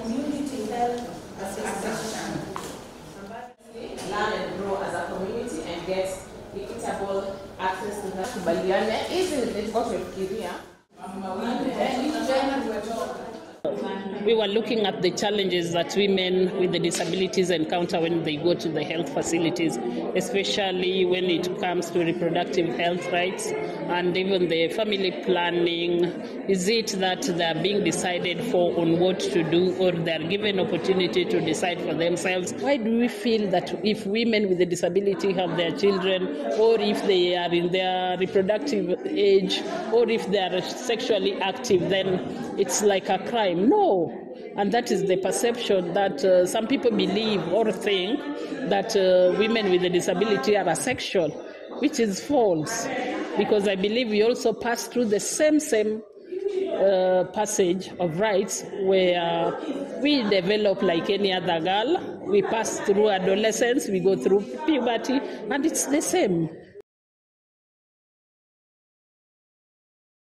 community health assistant. Learn and grow as a community and get equitable access to health. Kubaliane hizi nilikofikiria. We were looking at the challenges that women with the disabilities encounter when they go to the health facilities, especially when it comes to reproductive health rights and even the family planning. Is it that they are being decided for on what to do, or they are given opportunity to decide for themselves? Why do we feel that if women with a disability have their children, or if they are in their reproductive age, or if they are sexually active, then it's like a crime? No. And that is the perception that some people believe or think that women with a disability are asexual, which is false. Because I believe we also pass through the same passage of rights where we develop like any other girl. We pass through adolescence, we go through puberty, and it's the same.